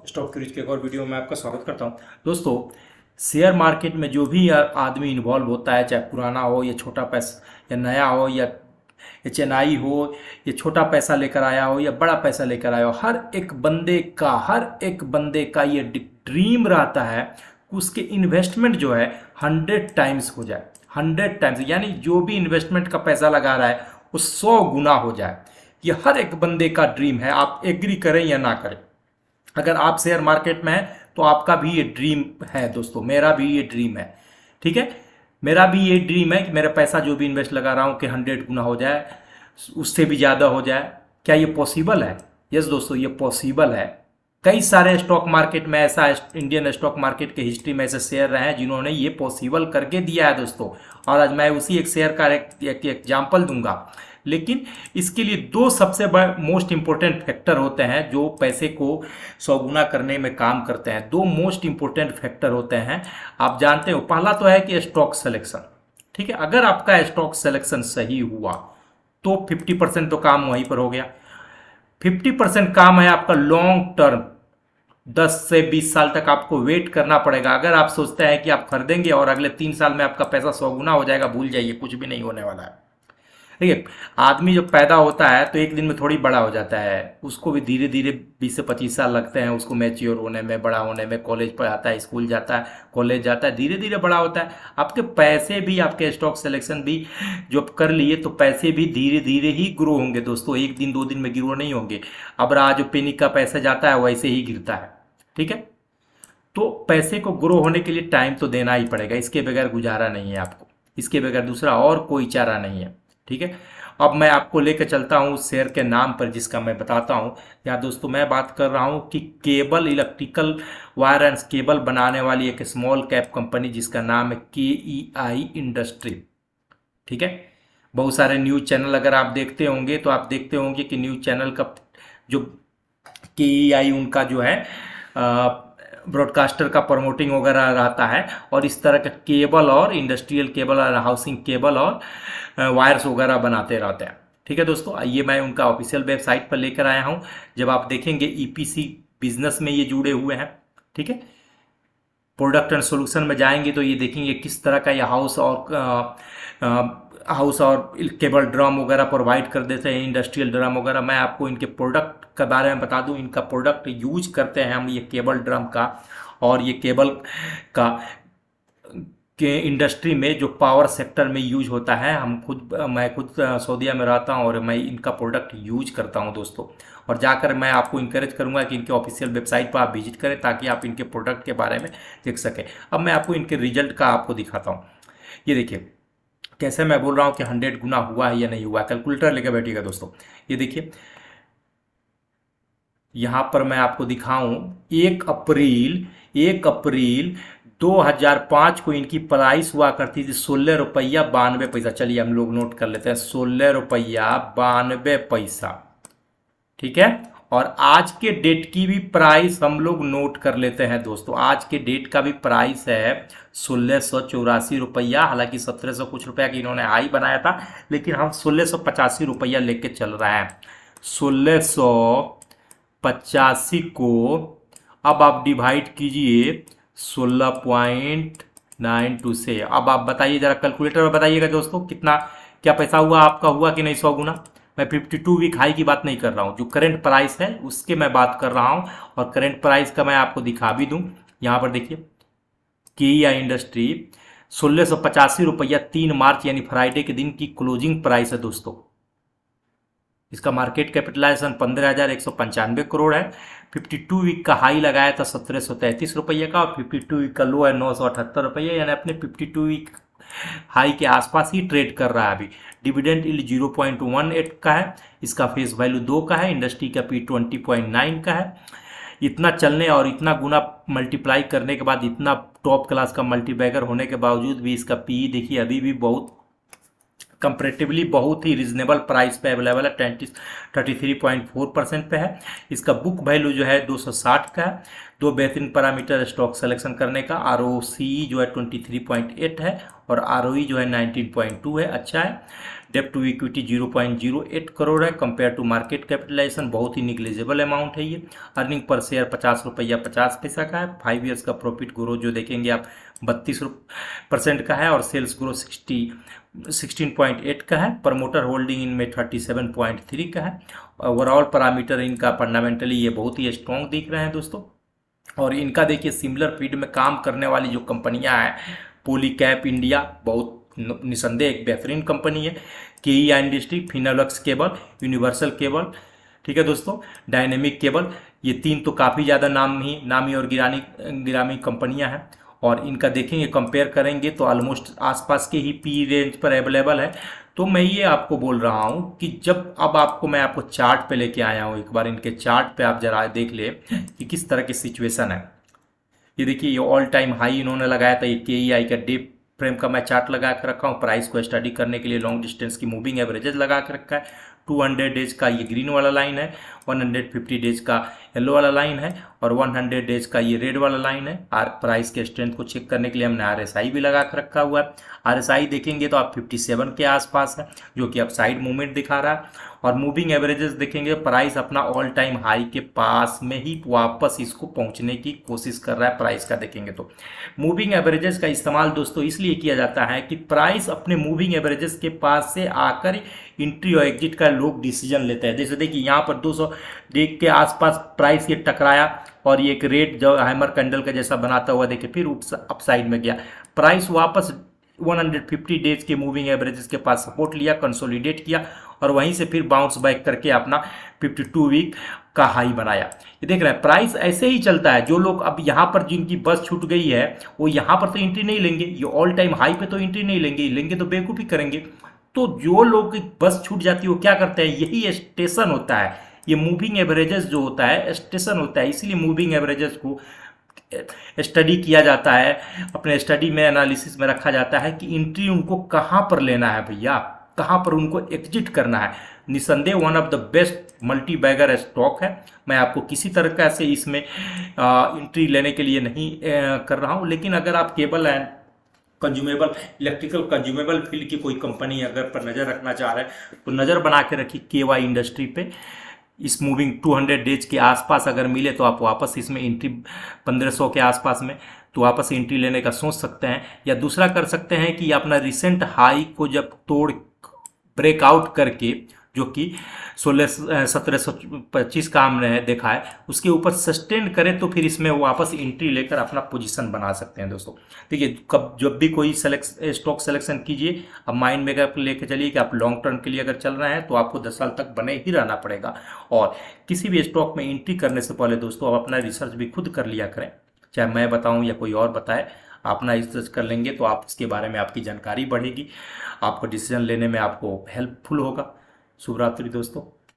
Stock cruise के एक और वीडियो में आपका स्वागत करता हूं। दोस्तों, शेयर मार्केट में जो भी आदमी इन्वॉल्व होता है, चाहे पुराना हो या छोटा पैसा या नया हो या एचएनआई हो या छोटा पैसा लेकर आया हो या बड़ा पैसा लेकर आया हो, हर एक बंदे का ये ड्रीम रहता है कि उसके इन्वेस्टमेंट जो है 100 टाइम्स हो जाए। 100 टाइम्स यानी जो भी इन्वेस्टमेंट का पैसा लगा रहा है वो 100 गुना हो जाए। ये हर एक बंदे का ड्रीम है, आप एग्री करें या ना करें। अगर आप शेयर मार्केट में हैं तो आपका भी ये ड्रीम है दोस्तों, मेरा भी ये ड्रीम है। ठीक है, मेरा भी ये ड्रीम है कि मेरा पैसा जो भी इन्वेस्ट लगा रहा हूँ कि 100 गुना हो जाए, उससे भी ज़्यादा हो जाए। क्या ये पॉसिबल है? यस दोस्तों, ये पॉसिबल है। कई सारे स्टॉक मार्केट में ऐसा, इंडियन स्टॉक मार्केट के हिस्ट्री में ऐसे शेयर रहे हैं जिन्होंने ये पॉसिबल करके दिया है दोस्तों। और आज मैं उसी एक शेयर का एक एग्जाम्पल दूंगा। लेकिन इसके लिए दो सबसे बड़े मोस्ट इंपॉर्टेंट फैक्टर होते हैं जो पैसे को 100 गुना करने में काम करते हैं। दो मोस्ट इंपॉर्टेंट फैक्टर होते हैं, आप जानते हो। पहला तो है कि स्टॉक सिलेक्शन। ठीक है, अगर आपका स्टॉक सिलेक्शन सही हुआ तो 50% तो काम वहीं पर हो गया। 50% काम है आपका लॉन्ग टर्म, 10 से 20 साल तक आपको वेट करना पड़ेगा। अगर आप सोचते हैं कि आप खरीदेंगे और अगले 3 साल में आपका पैसा 100 गुना हो जाएगा, भूल जाइए, कुछ भी नहीं होने वाला है। ठीक है, आदमी जब पैदा होता है तो एक दिन में थोड़ी बड़ा हो जाता है, उसको भी धीरे धीरे 20 से 25 साल लगते हैं उसको मैच्योर होने में, बड़ा होने में। कॉलेज पर आता है, स्कूल जाता है, कॉलेज जाता है, धीरे धीरे बड़ा होता है। आपके पैसे भी, आपके स्टॉक सिलेक्शन भी जो आप कर लिए तो पैसे भी धीरे धीरे ही ग्रो होंगे दोस्तों, एक दिन 2 दिन में ग्रो नहीं होंगे। अब रहा जो पेनी का पैसा जाता है वैसे ही गिरता है। ठीक है, तो पैसे को ग्रो होने के लिए टाइम तो देना ही पड़ेगा, इसके बगैर गुजारा नहीं है आपको, इसके बगैर दूसरा और कोई चारा नहीं है। ठीक है, अब मैं आपको लेकर चलता हूँ उस शेयर के नाम पर जिसका मैं बताता हूँ। यहाँ दोस्तों मैं बात कर रहा हूँ कि cable, electrical wire and cable बनाने वाली एक स्मॉल कैप कंपनी जिसका नाम है KEI इंडस्ट्री। ठीक है, बहुत सारे न्यूज चैनल अगर आप देखते होंगे तो आप देखते होंगे कि न्यूज चैनल का जो KEI उनका जो है ब्रॉडकास्टर का प्रमोटिंग वगैरह रहता है, और इस तरह का केबल और इंडस्ट्रियल केबल और हाउसिंग केबल और वायर्स वगैरह बनाते रहते हैं। ठीक है दोस्तों, आइए मैं उनका ऑफिशियल वेबसाइट पर लेकर आया हूं। जब आप देखेंगे EPC बिजनेस में ये जुड़े हुए हैं। ठीक है, प्रोडक्ट एंड सोल्यूशन में जाएंगे तो ये देखेंगे किस तरह का ये हाउस और केबल ड्रम वगैरह प्रोवाइड कर देते हैं, इंडस्ट्रियल ड्रम वगैरह। मैं आपको इनके प्रोडक्ट के बारे में बता दूं, इनका प्रोडक्ट यूज करते हैं हम ये केबल ड्रम का, और ये केबल का के इंडस्ट्री में जो पावर सेक्टर में यूज होता है। मैं खुद सऊदीया में रहता हूं और मैं इनका प्रोडक्ट यूज करता हूं दोस्तों। और जाकर मैं आपको इनकरेज करूंगा कि इनके ऑफिशियल वेबसाइट पर आप विजिट करें ताकि आप इनके प्रोडक्ट के बारे में देख सकें। अब मैं आपको इनके रिजल्ट का आपको दिखाता हूँ। ये देखिए कैसे मैं बोल रहा हूँ कि 100 गुना हुआ है या नहीं हुआ है। कैलकुलेटर लेकर बैठिएगा दोस्तों। ये देखिए यहाँ पर मैं आपको दिखाऊं, 1 अप्रैल 2005 को इनकी प्राइस हुआ करती थी 16 रुपया 92 पैसा। चलिए हम लोग नोट कर लेते हैं, 16 रुपया 92 पैसा। ठीक है, और आज के डेट की भी प्राइस हम लोग नोट कर लेते हैं दोस्तों। आज के डेट का भी प्राइस है 1684 रुपया। हालांकि 1700 कुछ रुपया की इन्होंने हाई बनाया था, लेकिन हम 1685 रुपया लेके चल रहे हैं। 1685 को अब आप डिवाइड कीजिए 16.92 से। अब आप बताइए जरा, कैलकुलेटर में बताइएगा दोस्तों, कितना क्या पैसा हुआ आपका, हुआ कि नहीं 100 गुना। मैं 52 वीक हाई की बात नहीं कर रहा हूँ, जो करंट प्राइस है उसके मैं बात कर रहा हूँ। और करंट प्राइस का मैं आपको दिखा भी दूँ। यहाँ पर देखिए KEI इंडस्ट्री 1685 रुपया 3 मार्च यानी फ्राइडे के दिन की क्लोजिंग प्राइस है दोस्तों। इसका मार्केट कैपिटलाइजेशन 15,195 करोड़ है। 52 वीक का हाई लगाया था 1733 रुपये का, और 52 वीक का लो है 978 रुपये, यानी अपने 52 वीक हाई के आसपास ही ट्रेड कर रहा है अभी। डिविडेंड यील्ड 0.18 का है, इसका फेस वैल्यू 2 का है, इंडस्ट्री का P 20.9 का है। इतना चलने और इतना गुना मल्टीप्लाई करने के बाद, इतना टॉप क्लास का मल्टीबैगर होने के बावजूद भी इसका PE देखिए अभी भी बहुत कंपेरेटिवली बहुत ही रिजनेबल प्राइस पे अवेलेबल है, 33.4% पे है। इसका बुक वैल्यू जो है 260 का है। दो बेहतरीन पैरामीटर स्टॉक सिलेक्शन करने का, ROCE जो है 23.8 है और ROE जो है 19.2 है, अच्छा है। डेप्ट टू इक्विटी 0.08 करोड़ है कंपेयर टू मार्केट कैपिटलाइजेशन, बहुत ही निग्लिजिबल अमाउंट है ये। अर्निंग पर शेयर 50 रुपया 50 पैसा का है। 5 ईयर्स का प्रॉफिट ग्रोथ जो देखेंगे आप 32% का है और सेल्स ग्रोथ 16.8 का है। प्रमोटर होल्डिंग इनमें 37.3 का है। ओवरऑल पैरामीटर इनका फंडामेंटली ये बहुत ही स्ट्रॉन्ग दिख रहे हैं दोस्तों। और इनका देखिए सिमिलर फील्ड में काम करने वाली जो कंपनियां हैं, पॉलीकैब इंडिया बहुत निसंदेह एक बेहतरीन कंपनी है, केई industry, Finolex cable, universal cable, ठीक है दोस्तों, डायनेमिक केबल, ये 3 तो काफ़ी ज़्यादा नामी और गिरामी कंपनियां हैं। और इनका देखेंगे कंपेयर करेंगे तो ऑलमोस्ट आसपास के ही पी रेंज पर अवेलेबल है। तो मैं ये आपको बोल रहा हूँ कि जब अब मैं आपको चार्ट पे लेके आया हूँ, एक बार इनके चार्ट पे आप जरा देख ले कि किस तरह की सिचुएशन है। ये देखिए ये ऑल टाइम हाई इन्होंने लगाया था। ये KEI का डे फ्रेम का मैं चार्ट लगा कर रखा हूँ। प्राइस को स्टडी करने के लिए लॉन्ग डिस्टेंस की मूविंग एवरेजेस लगा कर रखा है। 200 डेज का ये ग्रीन वाला लाइन है, 150 डेज का येलो वाला लाइन है और 100 डेज का ये रेड वाला लाइन है। प्राइस के स्ट्रेंथ को चेक करने के लिए हमने RSI भी लगा कर रखा हुआ है। RSI देखेंगे तो आप 57 के आसपास है, जो कि अब साइड मूवमेंट दिखा रहा है। और मूविंग एवरेजेस देखेंगे प्राइस अपना ऑल टाइम हाई के पास में ही वापस इसको पहुंचने की कोशिश कर रहा है। प्राइस का देखेंगे तो मूविंग एवरेजेस का इस्तेमाल दोस्तों इसलिए किया जाता है कि प्राइस अपने मूविंग एवरेजेस के पास से आकर इंट्री और एग्जिट का लोग डिसीजन लेते हैं। जैसे देखिए यहाँ पर 200 डे के आसपास प्राइस ये टकराया और ये एक रेड जो हैमर कैंडल का जैसा बनाता हुआ देखिए फिर अपसाइड में गया। प्राइस वापस 150 डेज के मूविंग एवरेजेस के पास सपोर्ट लिया, कंसोलिडेट किया और वहीं से फिर बाउंस बैक करके अपना 52 वीक का हाई बनाया। ये देख रहे हैं प्राइस ऐसे ही चलता है। जो लोग अब यहाँ पर जिनकी बस छूट गई है वो यहाँ पर तो एंट्री नहीं लेंगे, ये ऑल टाइम हाई पे तो एंट्री नहीं लेंगे तो बेवकूफ़ी करेंगे। तो जो लोग बस छूट जाती है वो क्या करते हैं, यही स्टेशन होता है। ये मूविंग एवरेजेस जो होता है स्टेशन होता है, इसीलिए मूविंग एवरेजेस को स्टडी किया जाता है, अपने स्टडी में एनालिसिस में रखा जाता है कि एंट्री उनको कहाँ पर लेना है भैया, कहाँ पर उनको एग्जिट करना है। निसंदेह one of the best multi bagger stock है। मैं आपको किसी तरह का से इसमें एंट्री लेने के लिए नहीं कर रहा हूँ, लेकिन अगर आप cable and consumable electrical consumable field की कोई कंपनी अगर पर नज़र रखना चाह रहे हैं तो नज़र बना के रखिए KY इंडस्ट्री पे। इस मूविंग 200 डेज के आसपास अगर मिले तो आप वापस इसमें एंट्री 1500 के आसपास में तो वापस एंट्री लेने का सोच सकते हैं। या दूसरा कर सकते हैं कि अपना रिसेंट हाई को जब तोड़ ब्रेकआउट करके, जो कि 1725 का हमने देखा है, उसके ऊपर सस्टेन करें तो फिर इसमें वापस एंट्री लेकर अपना पोजीशन बना सकते हैं दोस्तों। देखिए कब जब भी कोई स्टॉक सिलेक्शन कीजिए, अब माइंड में अगर लेके चलिए कि आप लॉन्ग टर्म के लिए अगर चल रहे हैं तो आपको 10 साल तक बने ही रहना पड़ेगा। और किसी भी स्टॉक में एंट्री करने से पहले दोस्तों आप अपना रिसर्च भी खुद कर लिया करें, चाहे मैं बताऊँ या कोई और बताए। अपना रिसर्च कर लेंगे तो आप इसके बारे में आपकी जानकारी बढ़ेगी, आपको डिसीजन लेने में आपको हेल्पफुल होगा। शुभ रात्रि दोस्तों।